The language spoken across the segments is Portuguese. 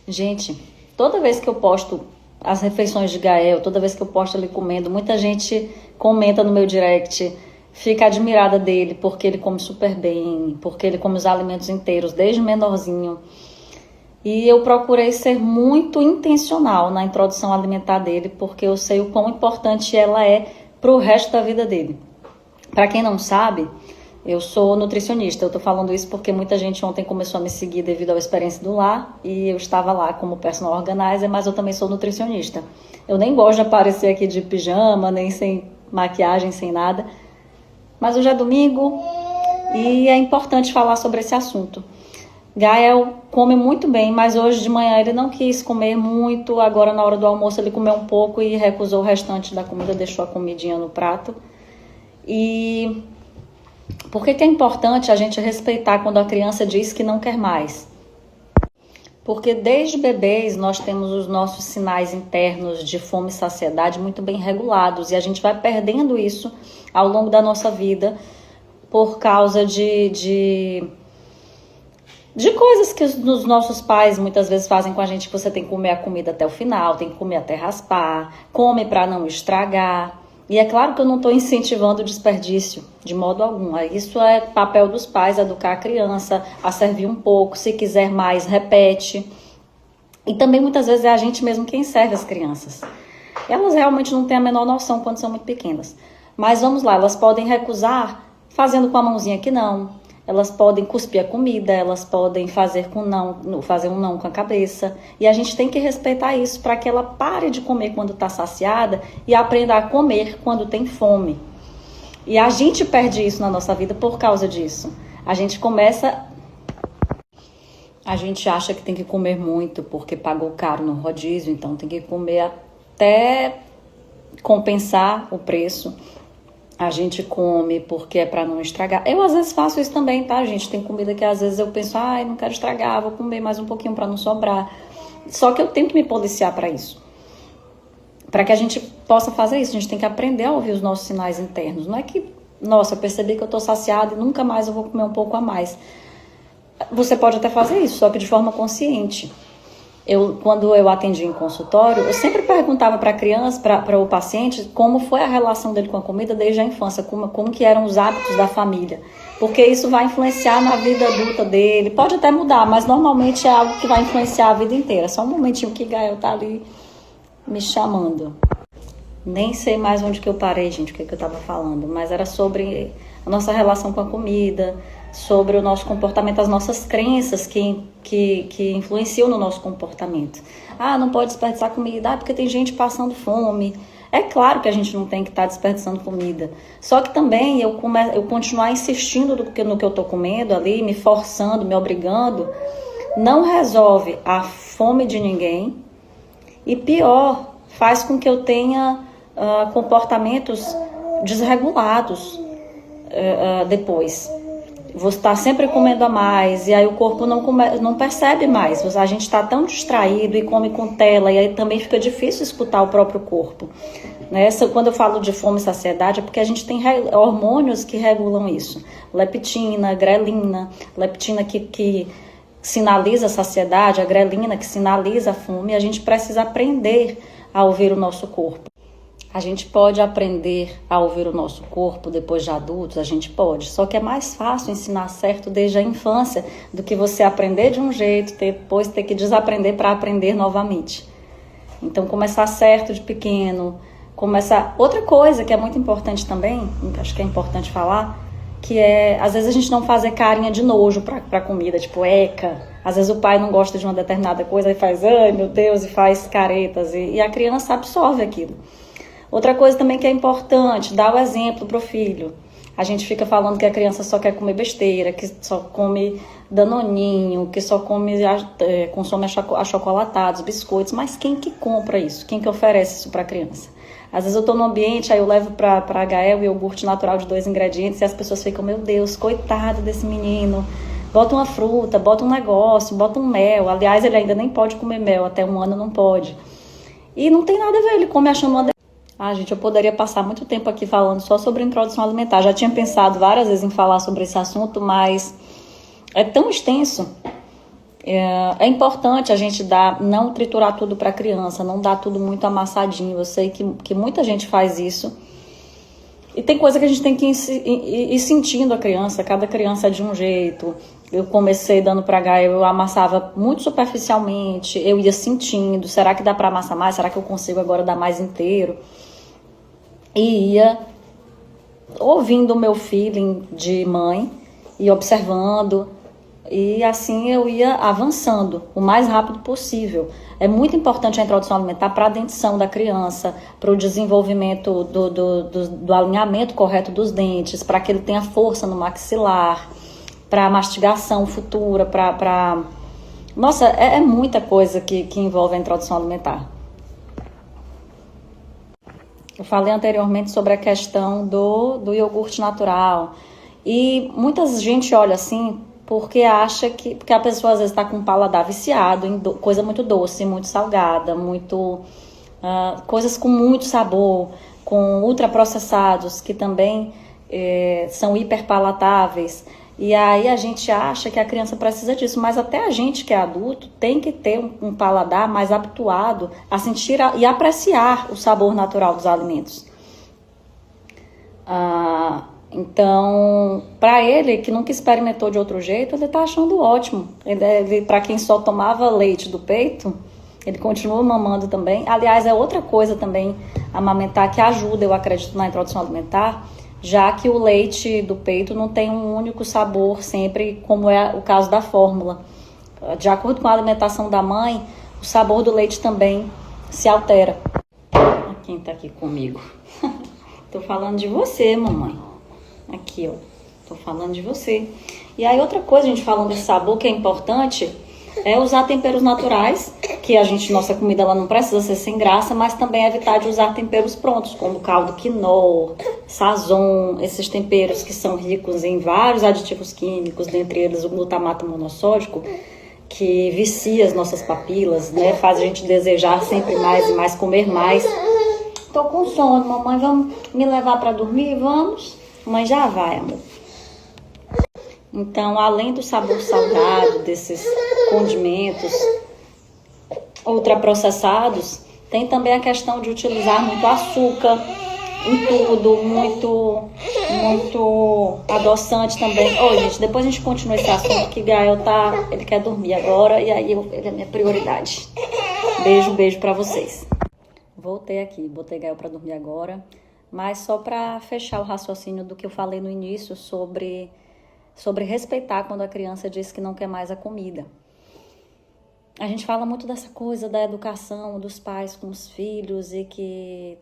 Gente, toda vez que eu posto as refeições de Gael, toda vez que eu posto ele comendo, muita gente comenta no meu direct, fica admirada dele, porque ele come super bem, porque ele come os alimentos inteiros, desde menorzinho. E eu procurei ser muito intencional na introdução alimentar dele, porque eu sei o quão importante ela é para o resto da vida dele. Para quem não sabe, eu sou nutricionista. Eu tô falando isso porque muita gente ontem começou a me seguir devido à experiência do lar e eu estava lá como personal organizer, mas eu também sou nutricionista. Eu nem gosto de aparecer aqui de pijama, nem sem maquiagem, sem nada. Mas hoje é domingo e é importante falar sobre esse assunto. Gael come muito bem, mas hoje de manhã ele não quis comer muito. Agora na hora do almoço ele comeu um pouco e recusou o restante da comida, deixou a comidinha no prato. E por que é importante a gente respeitar quando a criança diz que não quer mais? Porque desde bebês nós temos os nossos sinais internos de fome e saciedade muito bem regulados e a gente vai perdendo isso ao longo da nossa vida por causa de coisas que os nossos pais muitas vezes fazem com a gente, que você tem que comer a comida até o final, tem que comer até raspar, come para não estragar. E é claro que eu não estou incentivando o desperdício, de modo algum. Isso é papel dos pais, educar a criança, a servir um pouco, se quiser mais, repete. E também muitas vezes é a gente mesmo quem serve as crianças. Elas realmente não têm a menor noção quando são muito pequenas. Mas vamos lá, elas podem recusar fazendo com a mãozinha que não. Elas podem cuspir a comida, elas podem fazer um não com a cabeça. E a gente tem que respeitar isso para que ela pare de comer quando está saciada e aprenda a comer quando tem fome. E a gente perde isso na nossa vida por causa disso. A gente acha que tem que comer muito porque pagou caro no rodízio, então tem que comer até compensar o preço. A gente come porque é para não estragar. Eu às vezes faço isso também, tá, gente? Tem comida que às vezes eu penso, não quero estragar, vou comer mais um pouquinho para não sobrar. Só que eu tenho que me policiar para isso. Para que a gente possa fazer isso, a gente tem que aprender a ouvir os nossos sinais internos. Não é que, nossa, eu percebi que eu tô saciada e nunca mais eu vou comer um pouco a mais. Você pode até fazer isso, só que de forma consciente. Quando eu atendi em consultório, eu sempre perguntava para a criança, para o paciente, como foi a relação dele com a comida desde a infância, como que eram os hábitos da família. Porque isso vai influenciar na vida adulta dele. Pode até mudar, mas normalmente é algo que vai influenciar a vida inteira. Só um momentinho que Gael tá ali me chamando. Nem sei mais onde que eu parei, gente, o que eu estava falando. Mas era sobre a nossa relação com a comida, sobre o nosso comportamento, as nossas crenças que influenciam no nosso comportamento. Não pode desperdiçar comida, porque tem gente passando fome. É claro que a gente não tem que estar desperdiçando comida. Só que também eu continuar insistindo no que eu estou comendo ali, me forçando, me obrigando, não resolve a fome de ninguém. E pior, faz com que eu tenha comportamentos desregulados depois. Você está sempre comendo a mais e aí o corpo não percebe mais. A gente está tão distraído e come com tela e aí também fica difícil escutar o próprio corpo. Quando eu falo de fome e saciedade é porque a gente tem hormônios que regulam isso. Leptina, grelina. Leptina que sinaliza a saciedade, a grelina que sinaliza a fome. E a gente precisa aprender a ouvir o nosso corpo. A gente pode aprender a ouvir o nosso corpo depois de adultos, a gente pode. Só que é mais fácil ensinar certo desde a infância do que você aprender de um jeito, depois ter que desaprender para aprender novamente. Então, começar certo de pequeno. Outra coisa que é muito importante também, acho que é importante falar, que é, às vezes a gente não fazer carinha de nojo para comida, tipo eca. Às vezes o pai não gosta de uma determinada coisa e faz, ai meu Deus, e faz caretas. E a criança absorve aquilo. Outra coisa também que é importante, dar o exemplo para o filho. A gente fica falando que a criança só quer comer besteira, que só come danoninho, que só consome achocolatados, biscoitos. Mas quem que compra isso? Quem que oferece isso para a criança? Às vezes eu estou no ambiente, aí eu levo para Gael iogurte natural de 2 ingredientes e as pessoas ficam, meu Deus, coitado desse menino. Bota uma fruta, bota um negócio, bota um mel. Aliás, ele ainda nem pode comer mel, até 1 ano não pode. E não tem nada a ver, ele come achando uma gente, eu poderia passar muito tempo aqui falando só sobre introdução alimentar. Já tinha pensado várias vezes em falar sobre esse assunto, mas é tão extenso É importante a gente não triturar tudo para a criança, não dar tudo muito amassadinho. Eu sei que muita gente faz isso. E tem coisa que a gente tem que ir sentindo a criança, cada criança é de um jeito. Eu comecei dando para Gaia, eu amassava muito superficialmente, eu ia sentindo, será que dá para amassar mais? Será que eu consigo agora dar mais inteiro? E ia ouvindo o meu feeling de mãe e observando, e assim eu ia avançando o mais rápido possível. É muito importante a introdução alimentar para a dentição da criança, para o desenvolvimento do alinhamento correto dos dentes, para que ele tenha força no maxilar, para a mastigação futura, Nossa, é muita coisa que envolve a introdução alimentar. Eu falei anteriormente sobre a questão do iogurte natural. E muita gente olha assim porque acha que... Porque a pessoa às vezes está com um paladar viciado em coisa muito doce, muito salgada, coisas com muito sabor, com ultraprocessados, que também são hiperpalatáveis. E aí a gente acha que a criança precisa disso, mas até a gente que é adulto tem que ter um paladar mais habituado a sentir e apreciar o sabor natural dos alimentos. Então, para ele, que nunca experimentou de outro jeito, ele tá achando ótimo. Para quem só tomava leite do peito, ele continua mamando também. Aliás, é outra coisa também, amamentar, que ajuda, eu acredito, na introdução alimentar, já que o leite do peito não tem um único sabor sempre, como é o caso da fórmula. De acordo com a alimentação da mãe, o sabor do leite também se altera. Quem tá aqui comigo? Tô falando de você, mamãe. Aqui, ó. Tô falando de você. E aí, outra coisa, a gente falando de sabor, que é importante, é usar temperos naturais, que nossa comida ela não precisa ser sem graça, mas também evitar de usar temperos prontos, como caldo quinoa, sazon, esses temperos que são ricos em vários aditivos químicos, dentre eles o glutamato monossódico, que vicia as nossas papilas, né? Faz a gente desejar sempre mais e mais, comer mais. Tô com sono, mamãe, vamos me levar para dormir? Vamos? Mãe, já vai, amor. Então, além do sabor salgado, desses condimentos ultraprocessados, tem também a questão de utilizar muito açúcar em tudo, muito adoçante também. Ô, gente, depois a gente continua esse assunto, que Gael ele quer dormir agora, e aí ele é minha prioridade. Beijo pra vocês. Voltei aqui, botei Gael pra dormir agora. Mas só para fechar o raciocínio do que eu falei no início sobre respeitar quando a criança diz que não quer mais a comida. A gente fala muito dessa coisa da educação dos pais com os filhos e que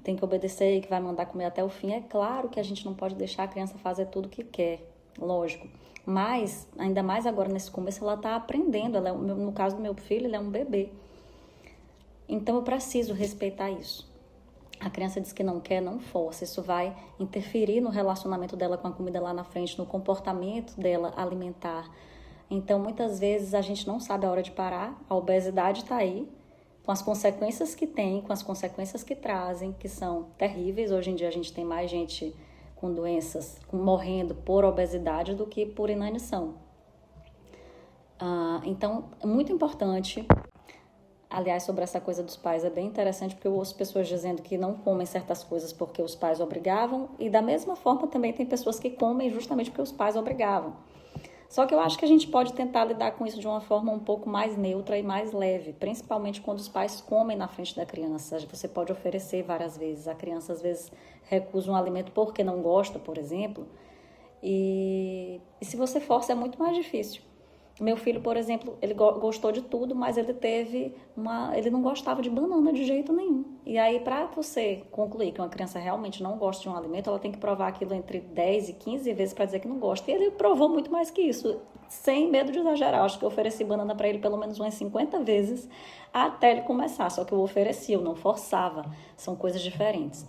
tem que obedecer e que vai mandar comer até o fim. É claro que a gente não pode deixar a criança fazer tudo o que quer, lógico. Mas, ainda mais agora nesse começo, ela está aprendendo. No caso do meu filho, ele é um bebê. Então eu preciso respeitar isso. A criança diz que não quer, não força. Isso vai interferir no relacionamento dela com a comida lá na frente, no comportamento dela alimentar. Então, muitas vezes, a gente não sabe a hora de parar. A obesidade está aí, com as consequências que tem, com as consequências que trazem, que são terríveis. Hoje em dia, a gente tem mais gente com doenças, morrendo por obesidade do que por inanição. Então, é muito importante... Aliás, sobre essa coisa dos pais, é bem interessante porque eu ouço pessoas dizendo que não comem certas coisas porque os pais obrigavam, e da mesma forma também tem pessoas que comem justamente porque os pais obrigavam. Só que eu acho que a gente pode tentar lidar com isso de uma forma um pouco mais neutra e mais leve, principalmente quando os pais comem na frente da criança. Você pode oferecer várias vezes, a criança às vezes recusa um alimento porque não gosta, por exemplo, e se você força é muito mais difícil. Meu filho, por exemplo, ele gostou de tudo, mas ele não gostava de banana de jeito nenhum. E aí, para você concluir que uma criança realmente não gosta de um alimento, ela tem que provar aquilo entre 10 e 15 vezes para dizer que não gosta. E ele provou muito mais que isso, sem medo de exagerar. Acho que eu ofereci banana para ele pelo menos umas 50 vezes até ele começar. Só que eu oferecia, eu não forçava. São coisas diferentes.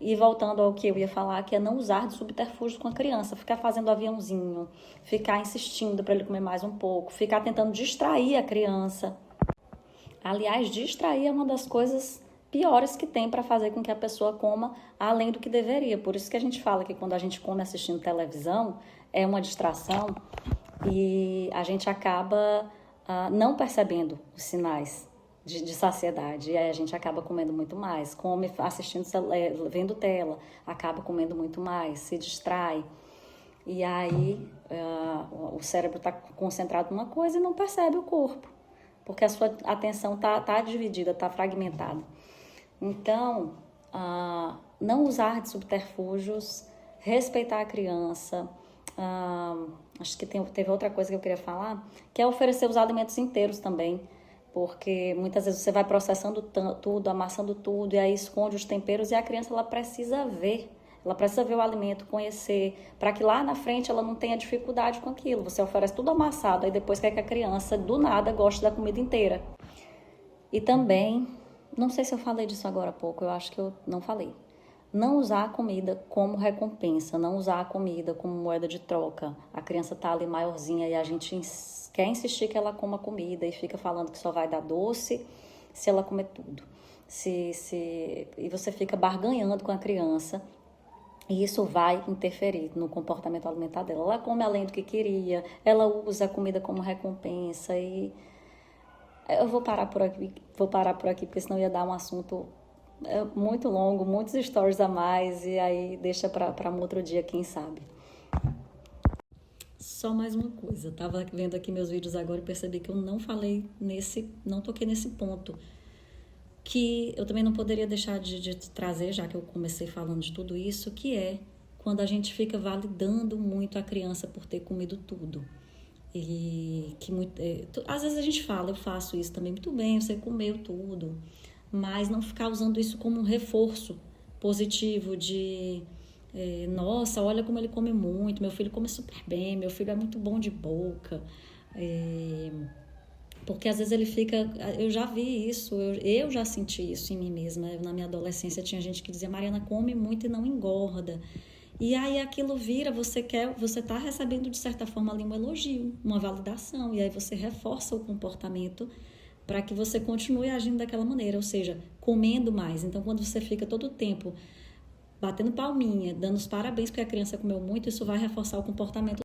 E voltando ao que eu ia falar, que é não usar de subterfúgios com a criança, ficar fazendo aviãozinho, ficar insistindo para ele comer mais um pouco, ficar tentando distrair a criança. Aliás, distrair é uma das coisas piores que tem para fazer com que a pessoa coma além do que deveria. Por isso que a gente fala que quando a gente come assistindo televisão, é uma distração e a gente acaba não percebendo os sinais de saciedade. E aí a gente acaba comendo muito mais. Come assistindo, vendo tela, acaba comendo muito mais, se distrai. E aí o cérebro está concentrado numa coisa e não percebe o corpo. Porque a sua atenção tá dividida, está fragmentada. Então, não usar de subterfúgios, respeitar a criança. Acho que teve outra coisa que eu queria falar, que é oferecer os alimentos inteiros também, porque muitas vezes você vai processando tudo, amassando tudo, e aí esconde os temperos, e a criança ela precisa ver o alimento, conhecer, para que lá na frente ela não tenha dificuldade com aquilo. Você oferece tudo amassado, aí depois quer que a criança do nada goste da comida inteira. E também, não sei se eu falei disso agora há pouco, eu acho que eu não falei. Não usar a comida como recompensa, não usar a comida como moeda de troca. A criança tá ali maiorzinha e a gente quer insistir que ela coma comida e fica falando que só vai dar doce se ela comer tudo. E você fica barganhando com a criança e isso vai interferir no comportamento alimentar dela. Ela come além do que queria, ela usa a comida como recompensa e eu vou parar por aqui porque senão ia dar um assunto muito longo, muitos stories a mais, e aí deixa para um outro dia, quem sabe. Só mais uma coisa, eu tava vendo aqui meus vídeos agora e percebi que eu não toquei nesse ponto, que eu também não poderia deixar de trazer, já que eu comecei falando de tudo isso, que é quando a gente fica validando muito a criança por ter comido tudo. E que às vezes a gente fala, eu faço isso também, muito bem, você comeu tudo, mas não ficar usando isso como um reforço positivo de nossa, olha como ele come muito, meu filho come super bem, meu filho é muito bom de boca, porque às vezes ele fica, eu já vi isso, eu já senti isso em mim mesma, na minha adolescência tinha gente que dizia, Mariana come muito e não engorda, e aí aquilo vira, você tá recebendo de certa forma ali um elogio, uma validação, e aí você reforça o comportamento para que você continue agindo daquela maneira, ou seja, comendo mais. Então, quando você fica todo o tempo batendo palminha, dando os parabéns porque a criança comeu muito, isso vai reforçar o comportamento